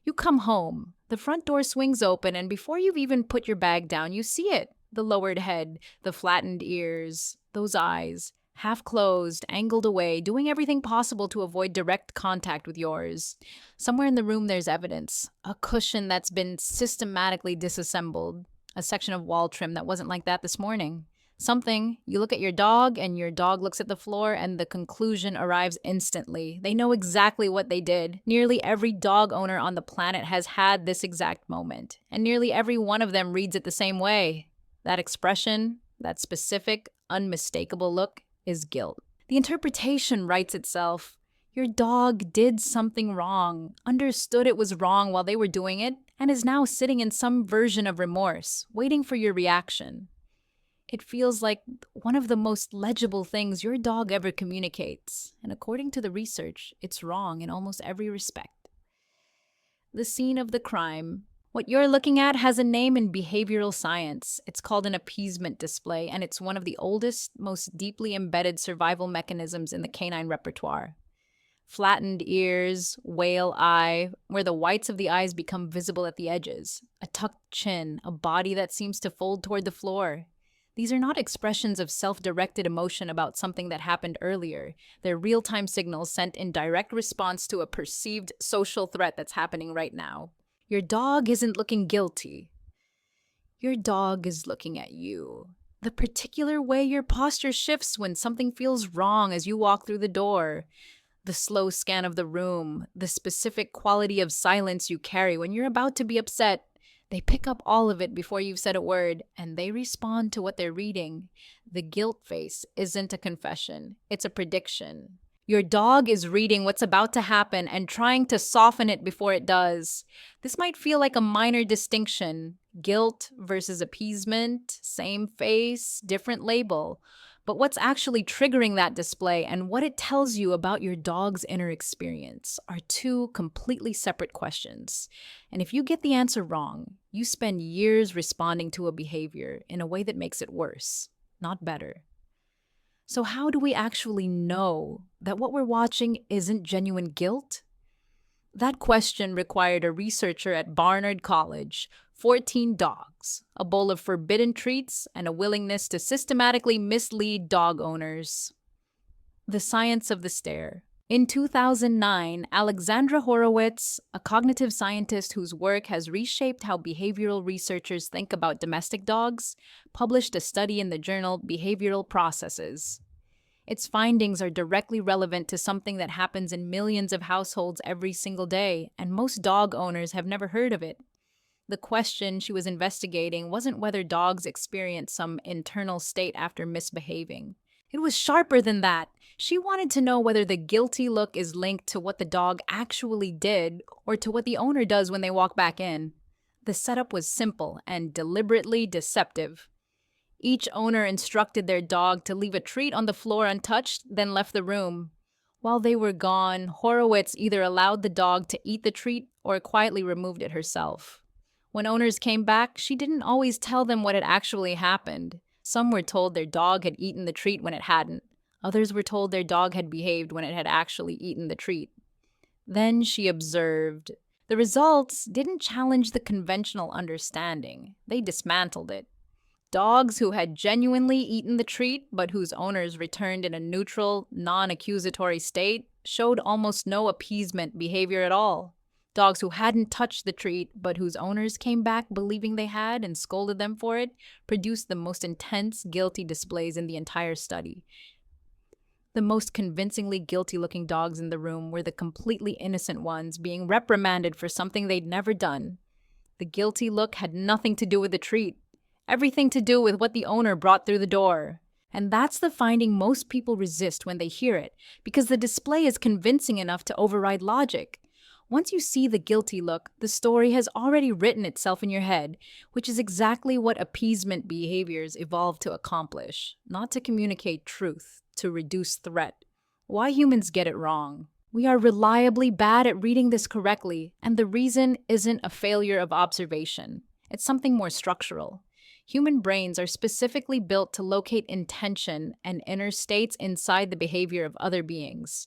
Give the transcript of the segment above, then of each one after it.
You come home, the front door swings open, and before you've even put your bag down, you see it. The lowered head, the flattened ears, those eyes, half closed, angled away, doing everything possible to avoid direct contact with yours. Somewhere in the room, there's evidence a cushion that's been systematically disassembled, a section of wall trim that wasn't like that this morning. Something, you look at your dog, and your dog looks at the floor, and the conclusion arrives instantly. They know exactly what they did. Nearly every dog owner on the planet has had this exact moment, and nearly every one of them reads it the same way. That expression, that specific, unmistakable look, is guilt. The interpretation writes itself. Your dog did something wrong, understood it was wrong while they were doing it, and is now sitting in some version of remorse, waiting for your reaction. It feels like one of the most legible things your dog ever communicates, and according to the research, it's wrong in almost every respect. The scene of the crime. What you're looking at has a name in behavioral science. It's called an appeasement display, and it's one of the oldest, most deeply embedded survival mechanisms in the canine repertoire. Flattened ears, whale eye, where the whites of the eyes become visible at the edges, a tucked chin, a body that seems to fold toward the floor. These are not expressions of self-directed emotion about something that happened earlier. They're real-time signals sent in direct response to a perceived social threat that's happening right now. Your dog isn't looking guilty. Your dog is looking at you. The particular way your posture shifts when something feels wrong as you walk through the door. The slow scan of the room, the specific quality of silence you carry when you're about to be upset. They pick up all of it before you've said a word, and they respond to what they're reading. The guilt face isn't a confession, it's a prediction. Your dog is reading what's about to happen and trying to soften it before it does. This might feel like a minor distinction, guilt versus appeasement, same face, different label. But what's actually triggering that display and what it tells you about your dog's inner experience are two completely separate questions. And if you get the answer wrong, you spend years responding to a behavior in a way that makes it worse, not better. So, how do we actually know that what we're watching isn't genuine guilt? That question required a researcher at Barnard College, 14 dogs, a bowl of forbidden treats, and a willingness to systematically mislead dog owners. The science of the stare. In 2009, Alexandra Horowitz, a cognitive scientist whose work has reshaped how behavioral researchers think about domestic dogs, published a study in the journal Behavioral Processes. Its findings are directly relevant to something that happens in millions of households every single day, and most dog owners have never heard of it. The question she was investigating wasn't whether dogs experience some internal state after misbehaving. It was sharper than that. She wanted to know whether the guilty look is linked to what the dog actually did or to what the owner does when they walk back in. The setup was simple and deliberately deceptive. Each owner instructed their dog to leave a treat on the floor untouched, then left the room. While they were gone, Horowitz either allowed the dog to eat the treat or quietly removed it herself. When owners came back, she didn't always tell them what had actually happened. Some were told their dog had eaten the treat when it hadn't. Others were told their dog had behaved when it had actually eaten the treat. Then she observed. The results didn't challenge the conventional understanding. They dismantled it. Dogs who had genuinely eaten the treat, but whose owners returned in a neutral, non-accusatory state, showed almost no appeasement behavior at all. Dogs who hadn't touched the treat, but whose owners came back believing they had and scolded them for it, produced the most intense, guilty displays in the entire study. The most convincingly guilty-looking dogs in the room were the completely innocent ones being reprimanded for something they'd never done. The guilty look had nothing to do with the treat, everything to do with what the owner brought through the door. And that's the finding most people resist when they hear it, because the display is convincing enough to override logic. Once you see the guilty look, the story has already written itself in your head, which is exactly what appeasement behaviors evolved to accomplish, not to communicate truth, to reduce threat. Why humans get it wrong? We are reliably bad at reading this correctly, and the reason isn't a failure of observation. It's something more structural. Human brains are specifically built to locate intention and inner states inside the behavior of other beings.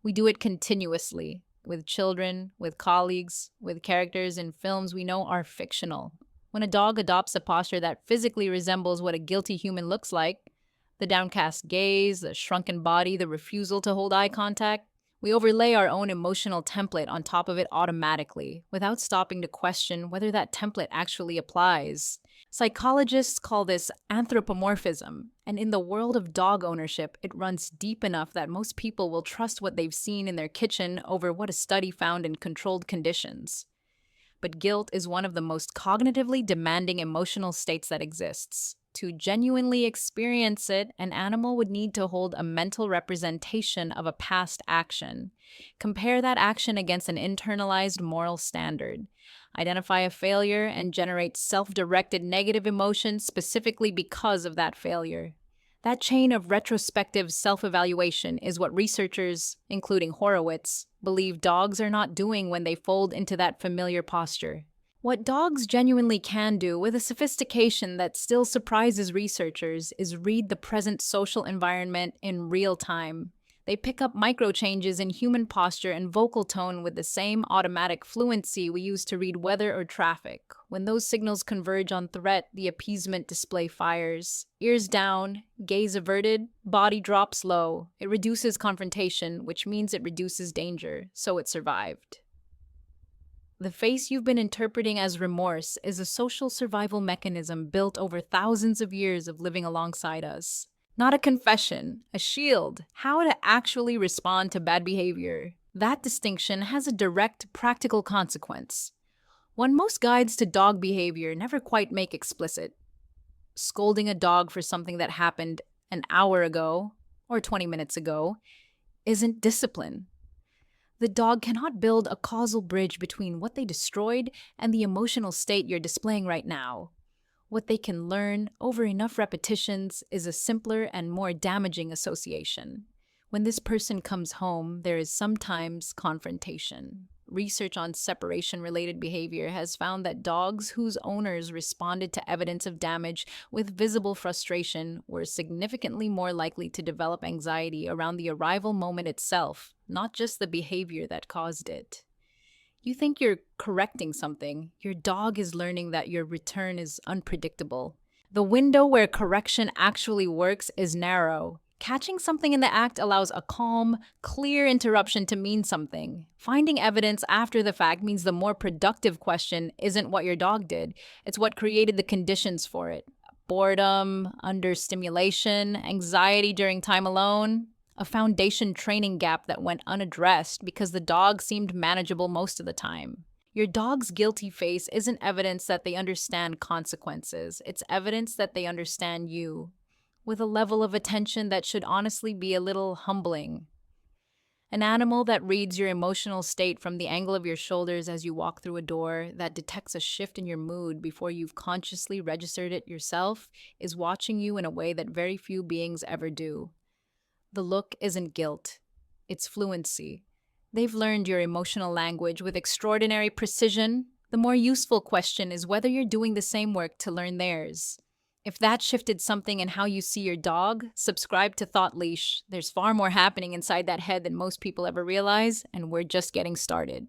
We do it continuously. with children, with colleagues, with characters in films we know are fictional. When a dog adopts a posture that physically resembles what a guilty human looks like, the downcast gaze, the shrunken body, the refusal to hold eye contact, we overlay our own emotional template on top of it automatically, without stopping to question whether that template actually applies. Psychologists call this anthropomorphism, and in the world of dog ownership, it runs deep enough that most people will trust what they've seen in their kitchen over what a study found in controlled conditions. But guilt is one of the most cognitively demanding emotional states that exists. To genuinely experience it, an animal would need to hold a mental representation of a past action. Compare that action against an internalized moral standard. Identify a failure and generate self directed negative emotions specifically because of that failure. That chain of retrospective self evaluation is what researchers, including Horowitz, believe dogs are not doing when they fold into that familiar posture. What dogs genuinely can do, with a sophistication that still surprises researchers, is read the present social environment in real time. They pick up micro changes in human posture and vocal tone with the same automatic fluency we use to read weather or traffic. When those signals converge on threat, the appeasement display fires. Ears down, gaze averted, body drops low. It reduces confrontation, which means it reduces danger, so it survived. The face you've been interpreting as remorse is a social survival mechanism built over thousands of years of living alongside us. Not a confession, a shield, how to actually respond to bad behavior. That distinction has a direct, practical consequence. One most guides to dog behavior never quite make explicit. Scolding a dog for something that happened an hour ago, or 20 minutes ago, isn't discipline. The dog cannot build a causal bridge between what they destroyed and the emotional state you're displaying right now. What they can learn over enough repetitions is a simpler and more damaging association. When this person comes home, there is sometimes confrontation. Research on separation-related behavior has found that dogs whose owners responded to evidence of damage with visible frustration were significantly more likely to develop anxiety around the arrival moment itself, not just the behavior that caused it. You think you're correcting something, your dog is learning that your return is unpredictable. The window where correction actually works is narrow. Catching something in the act allows a calm, clear interruption to mean something. Finding evidence after the fact means the more productive question isn't what your dog did, it's what created the conditions for it. Boredom, understimulation, anxiety during time alone, a foundation training gap that went unaddressed because the dog seemed manageable most of the time. Your dog's guilty face isn't evidence that they understand consequences, it's evidence that they understand you, with a level of attention that should honestly be a little humbling. An animal that reads your emotional state from the angle of your shoulders as you walk through a door, that detects a shift in your mood before you've consciously registered it yourself, is watching you in a way that very few beings ever do. The look isn't guilt, it's fluency. They've learned your emotional language with extraordinary precision. The more useful question is whether you're doing the same work to learn theirs. If that shifted something in how you see your dog, subscribe to Thought Leash. There's far more happening inside that head than most people ever realize, and we're just getting started.